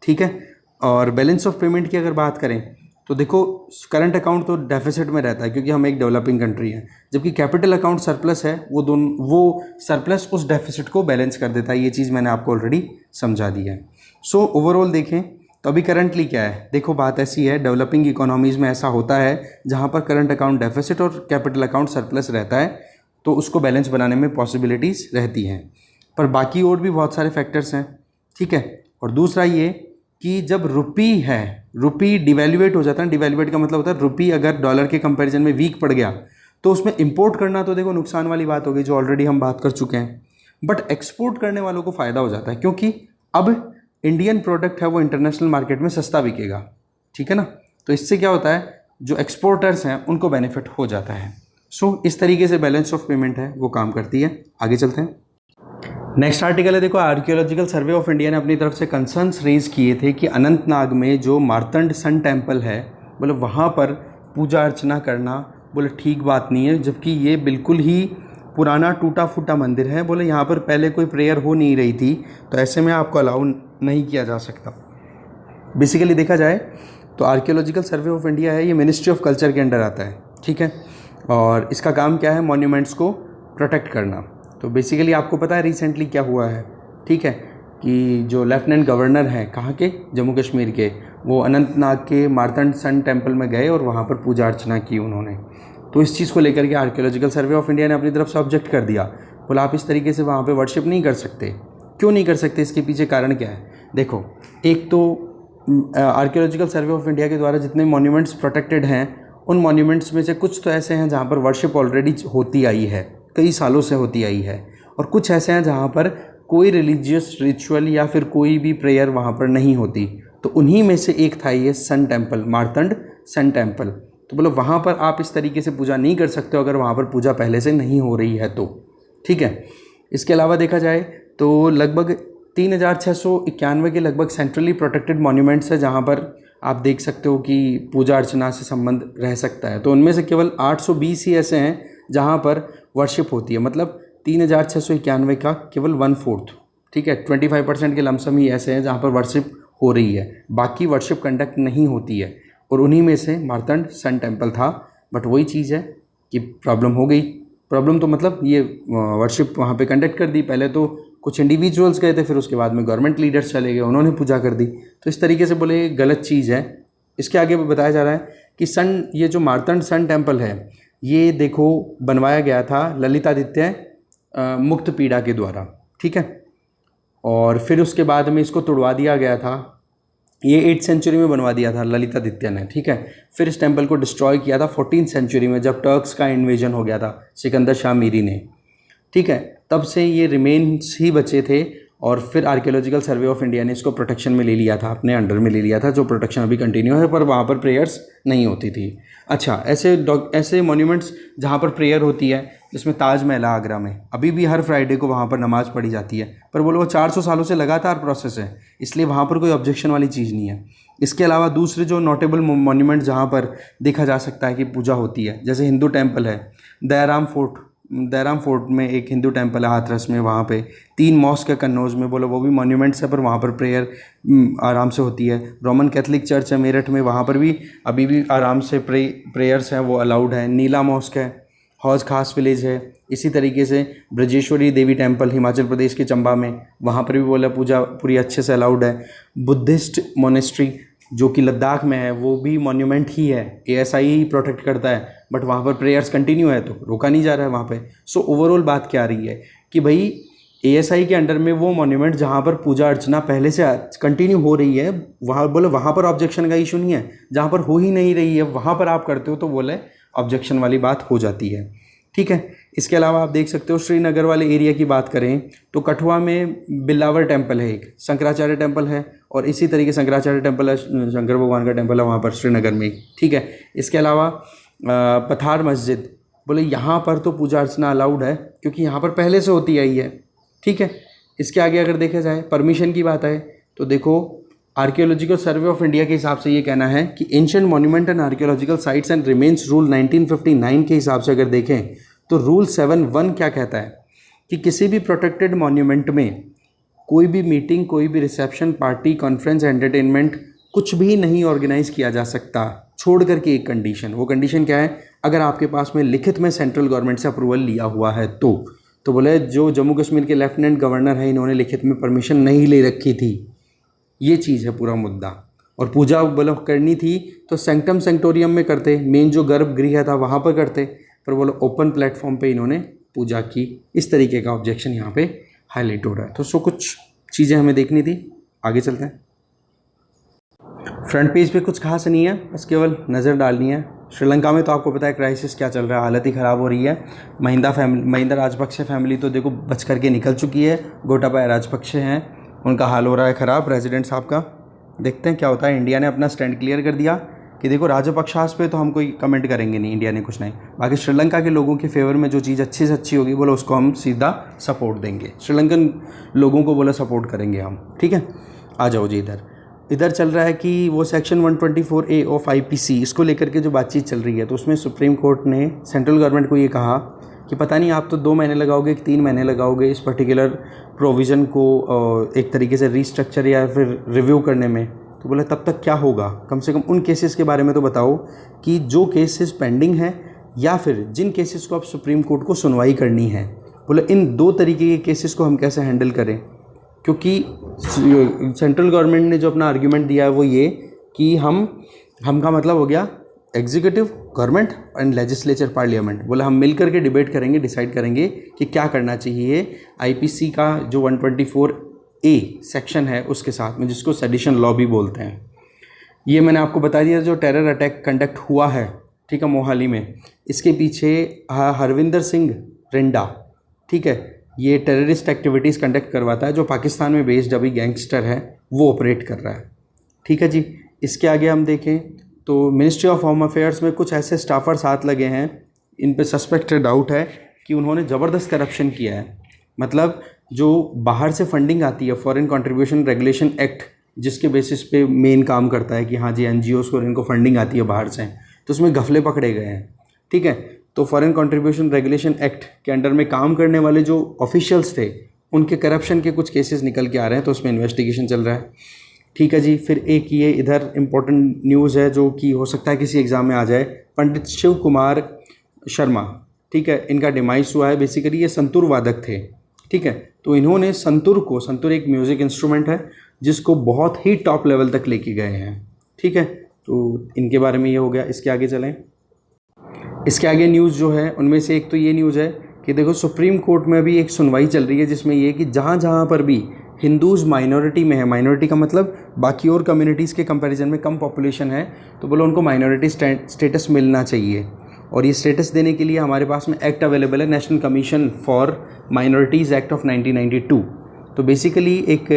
ठीक है, और बैलेंस ऑफ पेमेंट की अगर बात करें तो देखो, करंट अकाउंट तो डेफिसिट में रहता है क्योंकि हम एक डेवलपिंग कंट्री हैं, जबकि कैपिटल अकाउंट सरप्लस है, वो सरप्लस उस डेफिसिट को बैलेंस कर देता है। ये चीज़ मैंने आपको ऑलरेडी समझा दी है। सो ओवरऑल देखें तो अभी करंटली क्या है, देखो बात ऐसी है, डेवलपिंग इकोनॉमीज़ में ऐसा होता है जहाँ पर करंट अकाउंट डेफिसिट और कैपिटल अकाउंट सरप्लस रहता है, तो उसको बैलेंस बनाने में पॉसिबिलिटीज़ रहती हैं। पर बाकी और भी बहुत सारे फैक्टर्स हैं। ठीक है, और दूसरा ये कि जब रुपी है, रुपी डिवैल्यूएट हो जाता है, डिवैल्यूएट का मतलब होता है रुपी अगर डॉलर के कंपैरिजन में वीक पड़ गया तो उसमें इंपोर्ट करना तो देखो नुकसान वाली बात हो गई, जो ऑलरेडी हम बात कर चुके हैं। बट एक्सपोर्ट करने वालों को फ़ायदा हो जाता है, क्योंकि अब इंडियन प्रोडक्ट है वो इंटरनेशनल मार्केट में सस्ता बिकेगा। ठीक है ना, तो इससे क्या होता है, जो एक्सपोर्टर्स हैं उनको बेनिफिट हो जाता है। सो इस तरीके से बैलेंस ऑफ पेमेंट है वो काम करती है। आगे चलते हैं, नेक्स्ट आर्टिकल है। देखो, आर्कियोलॉजिकल सर्वे ऑफ इंडिया ने अपनी तरफ से कंसर्न्स रेज किए थे कि अनंतनाग में जो मार्तंड सन टेम्पल है, बोले वहाँ पर पूजा अर्चना करना बोले ठीक बात नहीं है, जबकि ये बिल्कुल ही पुराना टूटा फूटा मंदिर है। बोले यहाँ पर पहले कोई प्रेयर हो नहीं रही थी, तो ऐसे में आपको अलाउ नहीं किया जा सकता। बेसिकली देखा जाए तो आर्कियोलॉजिकल सर्वे ऑफ इंडिया है, ये मिनिस्ट्री ऑफ कल्चर के अंडर आता है। ठीक है, और इसका काम क्या है, मॉन्यूमेंट्स को प्रोटेक्ट करना। तो बेसिकली आपको पता है रिसेंटली क्या हुआ है, ठीक है, कि जो लेफ्टिनेंट गवर्नर हैं कहाँ के, जम्मू कश्मीर के, वो अनंतनाग के मार्तंड सन टेम्पल में गए और वहाँ पर पूजा अर्चना की उन्होंने। तो इस चीज़ को लेकर के आर्कियोलॉजिकल सर्वे ऑफ इंडिया ने अपनी तरफ से ऑब्जेक्ट कर दिया, बोला आप इस तरीके से वहाँ पे वर्शिप नहीं कर सकते। क्यों नहीं कर सकते, इसके पीछे कारण क्या है। देखो, एक तो आर्कियोलॉजिकल सर्वे ऑफ इंडिया के द्वारा जितने मॉन्यूमेंट्स प्रोटेक्टेड हैं, उन मॉन्यूमेंट्स में से कुछ तो ऐसे हैं जहाँ पर वर्शिप ऑलरेडी होती आई है, कई सालों से होती आई है, और कुछ ऐसे हैं जहाँ पर कोई रिलीजियस रिचुअल या फिर कोई भी प्रेयर वहाँ पर नहीं होती। तो उन्हीं में से एक था ये sun temple, Martand sun temple. तो बोलो वहाँ पर आप इस तरीके से पूजा नहीं कर सकते हो अगर वहाँ पर पूजा पहले से नहीं हो रही है तो। ठीक है, इसके अलावा देखा जाए तो लगभग 3691 के लगभग सेंट्रली प्रोटेक्टेड मॉन्यूमेंट्स है जहाँ पर आप देख सकते हो कि पूजा अर्चना से संबंध रह सकता है। तो उनमें से केवल 820 ही ऐसे हैं जहाँ पर वर्शिप होती है, मतलब 3691 का केवल 1/4। ठीक है, 25% के लमसम ही ऐसे हैं जहाँ पर वर्शिप हो रही है, बाकी वर्शिप कंडक्ट नहीं होती है। और उन्हीं में से मार्तंड सन टेम्पल था। बट वही चीज़ है कि प्रॉब्लम हो गई। प्रॉब्लम तो मतलब ये वर्शिप वहाँ पे कंडक्ट कर दी, पहले तो कुछ इंडिविजुअल्स गए थे, फिर उसके बाद में गवर्नमेंट लीडर्स चले गए, उन्होंने पूजा कर दी। तो इस तरीके से बोले गलत चीज़ है। इसके आगे बताया जा रहा है कि सन, ये जो मार्तंड सन टेम्पल है, ये देखो बनवाया गया था ललितादित्य मुक्तपीड़ा के द्वारा, ठीक है। और फिर उसके बाद में इसको तोड़वा दिया गया था। ये 8th सेंचुरी में बनवा दिया था ललितादित्य ने, ठीक है। फिर इस टेम्पल को डिस्ट्रॉय किया था 14th सेंचुरी में, जब टर्क्स का इन्वेजन हो गया था सिकंदर शाह मीरी ने, ठीक है। तब से ये रिमेन्स ही बचे थे। और फिर आर्कियोलॉजिकल सर्वे ऑफ इंडिया ने इसको प्रोटेक्शन में ले लिया था, अपने अंडर में ले लिया था, जो प्रोटेक्शन अभी कंटिन्यू है, पर वहाँ पर प्रेयर्स नहीं होती थी। अच्छा, ऐसे मॉन्यूमेंट्स जहाँ पर प्रेयर होती है, जिसमें ताजमहल आगरा में, अभी भी हर फ्राइडे को वहाँ पर नमाज़ पढ़ी जाती है, पर बोलो वो 400 सालों से लगातार प्रोसेस है, इसलिए वहाँ पर कोई ऑब्जेक्शन वाली चीज़ नहीं है। इसके अलावा दूसरे जो नोटेबल मॉन्यूमेंट जहाँ पर देखा जा सकता है कि पूजा होती है, जैसे हिंदू टेम्पल है दयाराम फोर्ट में एक हिंदू टेम्पल है हाथरस में, वहाँ पे 3 मॉस्क है कन्नौज में, बोलो वो भी मॉन्यूमेंट्स है, पर वहाँ पर प्रेयर आराम से होती है। रोमन कैथलिक चर्च है मेरठ में, वहाँ पर भी अभी भी आराम से प्रेयर्स हैं वो अलाउड है। नीला मॉस्क है, हौज खास विलेज है। इसी तरीके से ब्रजेश्वरी देवी टेम्पल हिमाचल प्रदेश के चंबा में, वहाँ पर भी बोला पूजा पूरी अच्छे से अलाउड है। बुद्धिस्ट मोनेस्ट्री जो कि लद्दाख में है, वो भी मॉन्यूमेंट ही है, ASI ही प्रोटेक्ट करता है, बट वहाँ पर प्रेयर्स कंटिन्यू है, तो रोका नहीं जा रहा है वहाँ पे। सो ओवरऑल बात क्या आ रही है कि भाई ASI के अंडर में वो मॉन्यूमेंट जहाँ पर पूजा अर्चना पहले से कंटिन्यू हो रही है, वहाँ बोले वहाँ पर ऑब्जेक्शन का इशू नहीं है। जहाँ पर हो ही नहीं रही है वहाँ पर आप करते हो तो बोले ऑब्जेक्शन वाली बात हो जाती है, ठीक है। इसके अलावा आप देख सकते हो श्रीनगर वाले एरिया की बात करें तो कठुआ में बिल्लावर टेम्पल है, एक शंकराचार्य टेम्पल है, और इसी तरीके शंकराचार्य टेम्पल है, शंकर भगवान का टेम्पल है वहाँ पर श्रीनगर में, ठीक है। इसके अलावा पथार मस्जिद, बोले यहाँ पर तो पूजा अर्चना अलाउड है क्योंकि यहाँ पर पहले से होती आई है, ठीक है। इसके आगे अगर देखा जाए परमिशन की बात है तो देखो आर्कियोलॉजिकल सर्वे ऑफ इंडिया के हिसाब से ये कहना है कि ancient monument and archaeological sites and remains rule 1959 के हिसाब से अगर देखें तो रूल 7(1) क्या कहता है कि किसी भी प्रोटेक्टेड मॉन्यूमेंट में कोई भी मीटिंग, कोई भी रिसेप्शन, पार्टी, कॉन्फ्रेंस, एंटरटेनमेंट कुछ भी नहीं ऑर्गेनाइज किया जा सकता, छोड़ करके एक कंडीशन। वो कंडीशन क्या है? अगर आपके पास में लिखित में सेंट्रल गवर्नमेंट से अप्रूवल लिया हुआ है तो बोले जो जम्मू कश्मीर के लेफ्टिनेंट गवर्नर हैं इन्होंने लिखित में परमिशन नहीं ले रखी थी, ये चीज़ है पूरा मुद्दा। और पूजा बोलो करनी थी तो सेंक्टम सेंक्टोरियम में करते, मेन जो गर्भगृह था वहाँ पर करते, पर बोलो ओपन प्लेटफॉर्म पे इन्होंने पूजा की। इस तरीके का ऑब्जेक्शन यहाँ पे हाईलाइट हो रहा है। तो कुछ चीज़ें हमें देखनी थी, आगे चलते हैं। फ्रंट पेज पे कुछ खास नहीं है, बस केवल नज़र डालनी है। श्रीलंका में तो आपको पता है क्राइसिस क्या चल रहा है, हालत ही ख़राब हो रही है। महिंदा राजपक्षे फैमिली तो देखो बच करके निकल चुकी है, गोटाबाया राजपक्षे हैं, उनका हाल हो रहा है ख़राब प्रेसिडेंट साहब का। देखते हैं क्या होता है। इंडिया ने अपना स्टैंड क्लियर कर दिया कि देखो राजपक्षास पे तो हम कोई कमेंट करेंगे नहीं, इंडिया ने कुछ नहीं। बाकी श्रीलंका के लोगों के फेवर में जो चीज़ अच्छी से अच्छी होगी बोलो उसको हम सीधा सपोर्ट देंगे, श्रीलंकन लोगों को बोला सपोर्ट करेंगे हम, ठीक है। आ जाओ जी, इधर चल रहा है कि वो सेक्शन 124A ऑफ IPC इसको लेकर के जो बातचीत चल रही है, तो उसमें सुप्रीम कोर्ट ने सेंट्रल गवर्नमेंट को ये कहा कि पता नहीं आप तो 2 महीने लगाओगे कि 3 महीने लगाओगे इस पर्टिकुलर प्रोविज़न को एक तरीके से रीस्ट्रक्चर या फिर रिव्यू करने में। तो बोले तब तक क्या होगा, कम से कम उन केसेस के बारे में तो बताओ कि जो केसेस पेंडिंग हैं या फिर जिन केसेस को आप सुप्रीम कोर्ट को सुनवाई करनी है। बोले इन 2 तरीके के केसेस को हम कैसे हैंडल करें, क्योंकि सेंट्रल गवर्नमेंट ने जो अपना आर्ग्यूमेंट दिया है वो ये कि हम का मतलब हो गया executive government and legislature parliament. बोला हम मिल करके डिबेट करेंगे, डिसाइड करेंगे कि क्या करना चाहिए IPC का जो 124A सेक्शन है उसके साथ में, जिसको सेडिशन लॉ भी बोलते हैं। ये मैंने आपको बता दिया जो टेरर अटैक कंडक्ट हुआ है, ठीक है, मोहाली में, इसके पीछे हरविंदर सिंह रिंडा, ठीक है, ये टेररिस्ट एक्टिविटीज़ कंडक्ट करवाता है, जो पाकिस्तान में बेस्ड अभी गैंगस्टर है वो ऑपरेट कर रहा है, ठीक है जी। इसके आगे हम देखें तो मिनिस्ट्री ऑफ होम अफेयर्स में कुछ ऐसे स्टाफर साथ लगे हैं, इन पे सस्पेक्टेड डाउट है कि उन्होंने ज़बरदस्त करप्शन किया है। मतलब जो बाहर से फंडिंग आती है, फॉरेन कंट्रीब्यूशन रेगुलेशन एक्ट जिसके बेसिस पे मेन काम करता है कि हाँ जी NGOs को इनको फंडिंग आती है बाहर से, तो उसमें घफले पकड़े गए हैं, ठीक है। तो फॉरेन कंट्रीब्यूशन रेगुलेशन एक्ट के अंडर में काम करने वाले जो ऑफिशियल्स थे उनके करप्शन के कुछ केसेस निकल के आ रहे हैं, तो उसमें इन्वेस्टिगेशन चल रहा है, ठीक है जी। फिर एक ये इधर इम्पोर्टेंट न्यूज़ है जो कि हो सकता है किसी एग्ज़ाम में आ जाए, पंडित शिव कुमार शर्मा, ठीक है, इनका डिमाइस हुआ है। बेसिकली ये संतूर वादक थे, ठीक है। तो इन्होंने संतूर एक म्यूज़िक इंस्ट्रूमेंट है जिसको बहुत ही टॉप लेवल तक लेके गए हैं, ठीक है। तो इनके बारे में ये हो गया। इसके आगे चलें। इसके आगे न्यूज़ जो है उनमें से एक तो ये न्यूज़ है कि देखो सुप्रीम कोर्ट में भी एक सुनवाई चल रही है जिसमें ये कि जहाँ जहाँ पर भी हिंदूज़ माइनॉरिटी में है, माइनॉरिटी का मतलब बाकी और कम्युनिटीज़ के कंपैरिजन में कम पॉपुलेशन है, तो बोलो उनको माइनॉरिटी स्टेटस मिलना चाहिए। और ये स्टेटस देने के लिए हमारे पास में एक्ट अवेलेबल है, national commission for minorities act of 1992। तो बेसिकली एक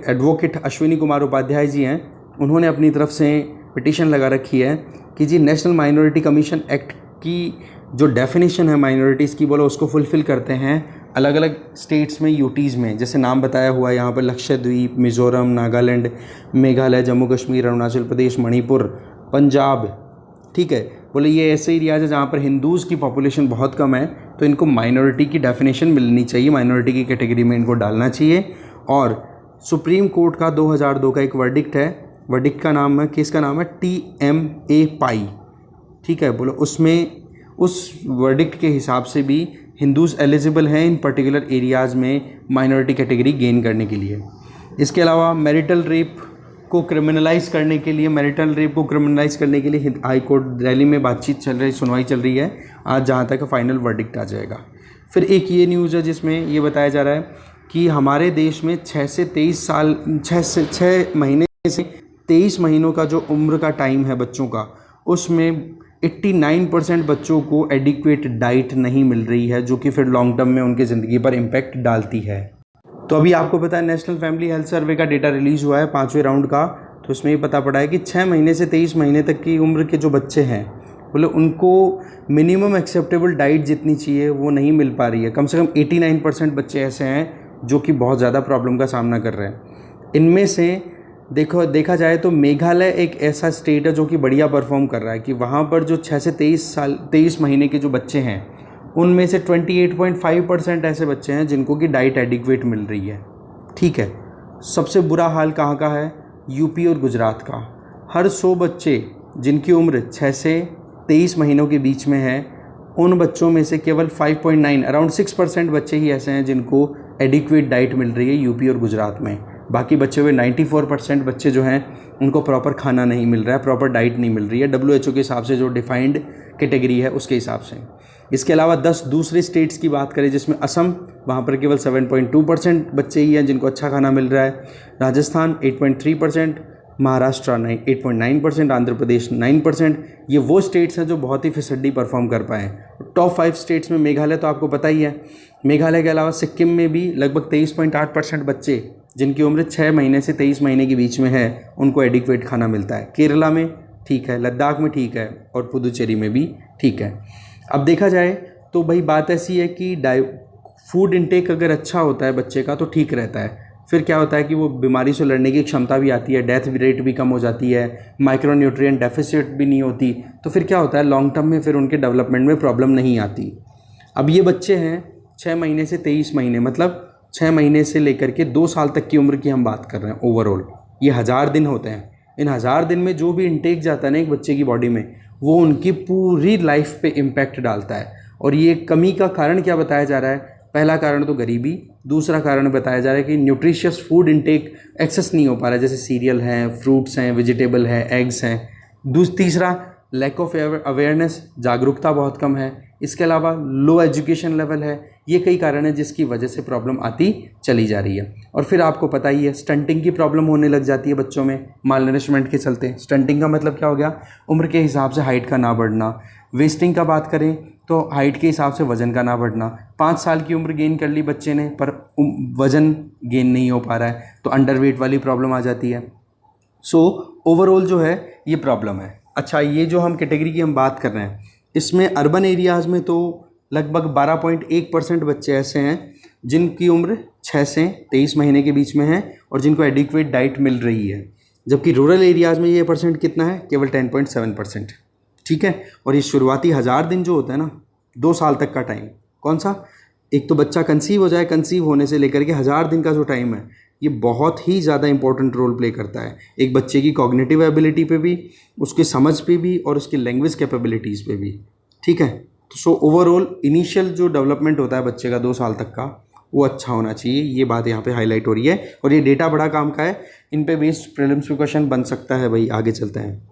एडवोकेट अश्विनी कुमार उपाध्याय जी हैं, उन्होंने अपनी तरफ से पिटीशन लगा रखी है कि जी नेशनल माइनॉरिटी कमीशन एक्ट की जो डेफिनेशन है माइनॉरिटीज़ की, बोलो उसको फुलफ़िल करते हैं अलग अलग स्टेट्स में, यूटीज़ में। जैसे नाम बताया हुआ है यहाँ पर लक्षद्वीप, मिज़ोरम, नागालैंड, मेघालय, जम्मू कश्मीर, अरुणाचल प्रदेश, मणिपुर, पंजाब, ठीक है। बोले ये ऐसे एरियाज है जहाँ पर हिंदूज़ की पॉपुलेशन बहुत कम है, तो इनको माइनॉरिटी की डेफिनेशन मिलनी चाहिए, माइनॉरिटी की कैटेगरी में इनको डालना चाहिए। और सुप्रीम कोर्ट का 2002 का एक वर्डिक्ट है, वर्डिक्ट का नाम है, केस का नाम है TMA पाई, ठीक है। बोलो उसमें उस वर्डिक्ट के हिसाब से भी हिंदूज़ एलिजिबल हैं इन पर्टिकुलर एरियाज़ में माइनॉरिटी कैटेगरी गेन करने के लिए। इसके अलावा मैरिटल रेप को क्रिमिनलाइज़ करने के लिए हाई कोर्ट दिल्ली में बातचीत चल रही, सुनवाई चल रही है आज, जहाँ तक फाइनल वर्डिक्ट आ जाएगा। फिर एक ये न्यूज़ है जिसमें ये बताया जा रहा है कि हमारे देश में 6 महीने से 23 महीनों का जो उम्र का टाइम है बच्चों का, उसमें 89% बच्चों को एडिक्वेट डाइट नहीं मिल रही है, जो कि फिर लॉन्ग टर्म में उनकी ज़िंदगी पर इम्पैक्ट डालती है। तो अभी आपको पता है नेशनल फैमिली हेल्थ सर्वे का डेटा रिलीज़ हुआ है 5वें राउंड का, तो इसमें ये पता पड़ा है कि 6 महीने से 23 महीने तक की उम्र के जो बच्चे हैं, बोले उनको मिनिमम एक्सेप्टेबल डाइट जितनी चाहिए वो नहीं मिल पा रही है। कम से कम 89% बच्चे ऐसे हैं जो कि बहुत ज़्यादा प्रॉब्लम का सामना कर रहे हैं। इनमें से देखा जाए तो मेघालय एक ऐसा स्टेट है जो कि बढ़िया परफॉर्म कर रहा है कि वहाँ पर जो 6 से 23 महीने के जो बच्चे हैं, उनमें से 28.5% ऐसे बच्चे हैं जिनको कि डाइट एडिक्वेट मिल रही है, ठीक है। सबसे बुरा हाल कहाँ का है? यूपी और गुजरात का। हर 100 बच्चे जिनकी उम्र 6 से 23 महीनों के बीच में है, उन बच्चों में से केवल 5.9 अराउंड 6% बच्चे ही ऐसे हैं जिनको एडिक्वेट डाइट मिल रही है यूपी और गुजरात में। बाकी बचे हुए 94% बच्चे जो हैं उनको प्रॉपर खाना नहीं मिल रहा है, प्रॉपर डाइट नहीं मिल रही है WHO के हिसाब से, जो डिफाइंड कैटेगरी है उसके हिसाब से। इसके अलावा 10 दूसरे स्टेट्स की बात करें जिसमें असम, वहाँ पर केवल 7.2% बच्चे ही हैं जिनको अच्छा खाना मिल रहा है। राजस्थान 8.3%, महाराष्ट्र 8.9%, आंध्र प्रदेश 9%। ये वो स्टेट्स हैं जो बहुत ही फिसड्डी परफॉर्म कर पाए हैं। टॉप 5 स्टेट्स में मेघालय तो आपको पता ही है। मेघालय के अलावा सिक्किम में भी लगभग 23.8% बच्चे जिनकी उम्र 6 महीने से 23 महीने के बीच में है, उनको एडिक्वेट खाना मिलता है। केरला में ठीक है, लद्दाख में ठीक है, और पुदुचेरी में भी ठीक है। अब देखा जाए तो भाई बात ऐसी है कि फूड इंटेक अगर अच्छा होता है बच्चे का तो ठीक रहता है। फिर क्या होता है कि वो बीमारी से लड़ने की क्षमता भी आती है, डेथ रेट भी कम हो जाती है, माइक्रोन्यूट्रिएंट डेफिसिट भी नहीं होती। तो फिर क्या होता है, लॉन्ग टर्म में फिर उनके डेवलपमेंट में प्रॉब्लम नहीं आती। अब ये बच्चे हैं 6 महीने से 23 महीने, मतलब 6 महीने से लेकर के 2 साल तक की उम्र की हम बात कर रहे हैं। ओवरऑल ये 1000 दिन होते हैं। इन 1000 दिन में जो भी इंटेक जाता है ना एक बच्चे की बॉडी में, वो उनकी पूरी लाइफ पे इम्पैक्ट डालता है। और ये कमी का कारण क्या बताया जा रहा है? पहला कारण तो गरीबी, दूसरा कारण बताया जा रहा है कि न्यूट्रिशियस फूड इंटेक एक्सेस नहीं हो पा रहा है, जैसे सीरियल हैं, फ्रूट्स हैं, वेजिटेबल है, एग्स हैं। तीसरा लैक ऑफ अवेयरनेस, जागरूकता बहुत कम है। इसके अलावा लो एजुकेशन लेवल है। ये कई कारण हैं जिसकी वजह से प्रॉब्लम आती चली जा रही है। और फिर आपको पता ही है स्टंटिंग की प्रॉब्लम होने लग जाती है बच्चों में मालनरिशमेंट के चलते। स्टंटिंग का मतलब क्या हो गया? उम्र के हिसाब से हाइट का ना बढ़ना। वेस्टिंग का बात करें तो हाइट के हिसाब से वज़न का ना बढ़ना। 5 साल की उम्र गेन कर ली बच्चे ने पर वज़न गेन नहीं हो पा रहा है, तो अंडरवेट वाली प्रॉब्लम आ जाती है। सो ओवरऑल जो है ये प्रॉब्लम है। अच्छा, ये जो हम कैटेगरी की हम बात कर रहे हैं, इसमें अर्बन एरियाज़ में तो लगभग 12.1% बच्चे ऐसे हैं जिनकी उम्र 6 से 23 महीने के बीच में है और जिनको एडिक्वेट डाइट मिल रही है। जबकि रूरल एरियाज़ में ये परसेंट कितना है? केवल 10.7%। ठीक है। और ये शुरुआती 1000 दिन जो होता है ना, 2 साल तक का टाइम, कौन सा? एक तो बच्चा कंसीव हो जाए, कंसीव होने से लेकर के 1000 दिन का जो टाइम है, ये बहुत ही ज़्यादा इंपॉर्टेंट रोल प्ले करता है एक बच्चे की कॉग्निटिव एबिलिटी पे भी, उसकी समझ पे भी और उसकी लैंग्वेज कैपेबिलिटीज़ पे भी। ठीक है। सो ओवरऑल इनिशियल जो डेवलपमेंट होता है बच्चे का 2 साल तक का, वो अच्छा होना चाहिए, ये बात यहाँ पे हाईलाइट हो रही है। और ये डेटा बड़ा काम का है, इन पे बेस्ड प्रीलिम्स में क्वेश्चन बन सकता है भाई। आगे चलते हैं।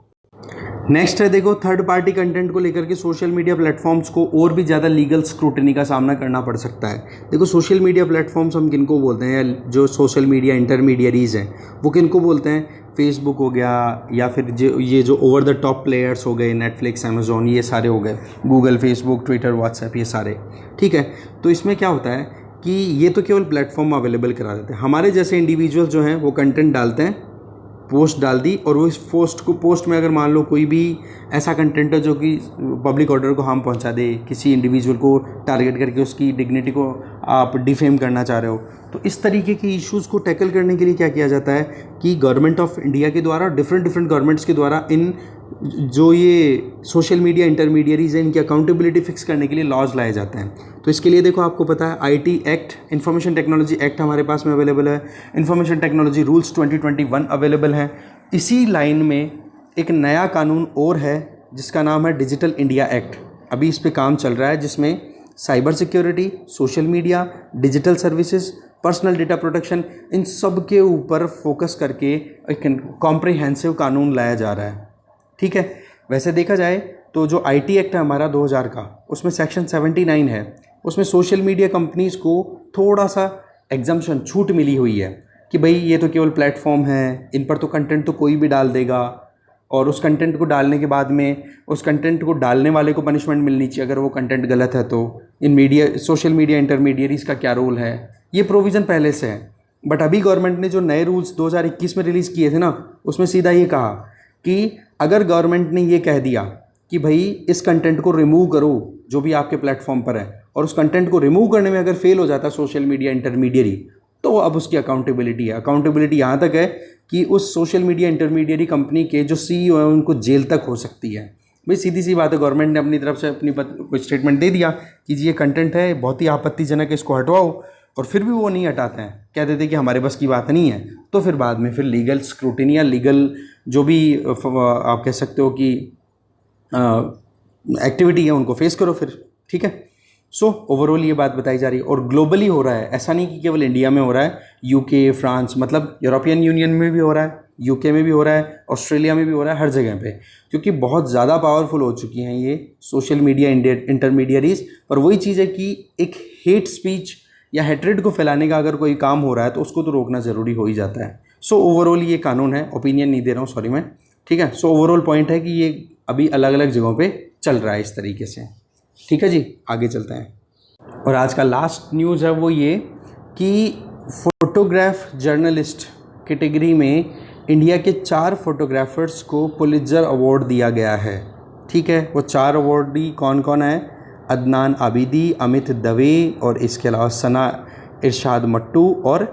नेक्स्ट है देखो, थर्ड पार्टी कंटेंट को लेकर के सोशल मीडिया प्लेटफॉर्म्स को और भी ज़्यादा लीगल स्क्रूटनी का सामना करना पड़ सकता है। देखो सोशल मीडिया प्लेटफॉर्म्स हम किनको बोलते हैं, या जो सोशल मीडिया इंटरमीडियरीज हैं वो किनको बोलते हैं? फेसबुक हो गया, या फिर ये जो ओवर द टॉप प्लेयर्स हो गए, नेटफ्लिक्स, अमेजोन, ये सारे हो गए, गूगल, फेसबुक, ट्विटर, व्हाट्सएप, ये सारे। ठीक है, तो इसमें क्या होता है कि ये तो केवल प्लेटफॉर्म अवेलेबल करा देते हैं। हमारे जैसे इंडिविजुअल जो हैं वो कंटेंट डालते हैं, पोस्ट डाल दी, और वो इस पोस्ट में अगर मान लो कोई भी ऐसा कंटेंट है जो कि पब्लिक ऑर्डर को हार्म पहुंचा दे, किसी इंडिविजुअल को टारगेट करके उसकी डिग्निटी को आप डिफेम करना चाह रहे हो, तो इस तरीके के इश्यूज़ को टैकल करने के लिए क्या किया जाता है कि गवर्नमेंट ऑफ इंडिया के द्वारा, डिफरेंट गवर्नमेंट्स के द्वारा इन जो ये सोशल मीडिया इंटरमीडियरीज हैं इनकी अकाउंटेबिलिटी फिक्स करने के लिए लॉज लाए जाते हैं। तो इसके लिए देखो आपको पता है IT act, information technology act हमारे पास में अवेलेबल है, इंफॉर्मेशन टेक्नोलॉजी रूल्स 2021 अवेलेबल है। इसी लाइन में एक नया कानून और है जिसका नाम है डिजिटल इंडिया एक्ट। अभी इस पर काम चल रहा है, जिसमें cyber security, social media, digital services, personal data protection, इन सब के ऊपर फोकस करके एक कॉम्प्रिहेंसिव कानून लाया जा रहा है। ठीक है, वैसे देखा जाए तो जो आईटी एक्ट है हमारा 2000 का, उसमें सेक्शन 79 है, उसमें सोशल मीडिया कंपनीज़ को थोड़ा सा एग्जम्पशन, छूट मिली हुई है कि भाई ये तो केवल प्लेटफॉर्म है, इन पर तो कंटेंट तो कोई भी डाल देगा, और उस कंटेंट को डालने के बाद में उस कंटेंट को डालने वाले को पनिशमेंट मिलनी चाहिए अगर वो कंटेंट गलत है। तो इन सोशल मीडिया इंटरमीडियरीज का क्या रोल है, ये प्रोविज़न पहले से है। बट अभी गवर्नमेंट ने जो नए रूल्स 2021 में रिलीज़ किए थे ना, उसमें सीधा ये कहा कि अगर गवर्नमेंट ने ये कह दिया कि भाई इस कंटेंट को रिमूव करो जो भी आपके प्लेटफॉर्म पर है, और उस कंटेंट को रिमूव करने में अगर फेल हो जाता है सोशल मीडिया इंटरमीडियरी, तो अब उसकी अकाउंटेबिलिटी है। अकाउंटेबिलिटी यहाँ तक है कि उस सोशल मीडिया इंटरमीडियरी कंपनी के जो सीईओ हैं उनको जेल तक हो सकती है। भाई सीधी सी बात है, गवर्नमेंट ने अपनी तरफ से कोई स्टेटमेंट दे दिया कि जी ये कंटेंट है बहुत ही आपत्तिजनक है, इसको हटवाओ, और फिर भी वो नहीं हटाते हैं, कह देते हैं कि हमारे बस की बात नहीं है, तो फिर बाद में फिर लीगल स्क्रूटिनी या लीगल जो भी आप कह सकते हो कि एक्टिविटी है उनको फेस करो फिर। ठीक है, सो ओवरऑल ये बात बताई जा रही है, और ग्लोबली हो रहा है, ऐसा नहीं कि केवल इंडिया में हो रहा है, यूके, फ्रांस, मतलब यूरोपियन यूनियन में भी हो रहा है, यूके में भी हो रहा है, ऑस्ट्रेलिया में भी हो रहा है, हर जगह पे, क्योंकि बहुत ज़्यादा पावरफुल हो चुकी हैं ये सोशल मीडिया इंटरमीडियरीज। पर वही चीज़ है कि एक हेट स्पीच या हेट्रेड को फैलाने का अगर कोई काम हो रहा है तो उसको तो रोकना ज़रूरी हो ही जाता है। सो ओवरऑल ये कानून है, ओपिनियन नहीं दे रहा हूँ, सॉरी मैं। ठीक है, सो ओवरऑल पॉइंट है कि ये अभी अलग अलग जगहों पे चल रहा है इस तरीके से। ठीक है जी, आगे चलते हैं। और आज का लास्ट न्यूज़ है वो ये कि फोटोग्राफ जर्नलिस्ट कैटेगरी में इंडिया के 4 फोटोग्राफर्स को पुलित्ज़र अवार्ड दिया गया है। ठीक है, वो 4 अवार्डी कौन कौन है? अदनान आबिदी, अमित दवे, और इसके अलावा सना इरशाद मट्टू और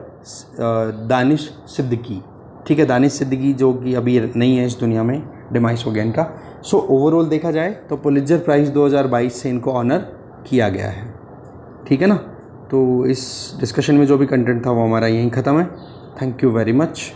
दानिश सिद्दीकी। ठीक है, दानिश सिद्दीकी जो कि अभी नहीं है इस दुनिया में, डिमाइस हो गया इनका। सो ओवरऑल देखा जाए तो पुलित्ज़र प्राइज़ 2022 से इनको ऑनर किया गया है। ठीक है ना, तो इस डिस्कशन में जो भी कंटेंट था वो हमारा यहीं ख़त्म है। Thank you very much.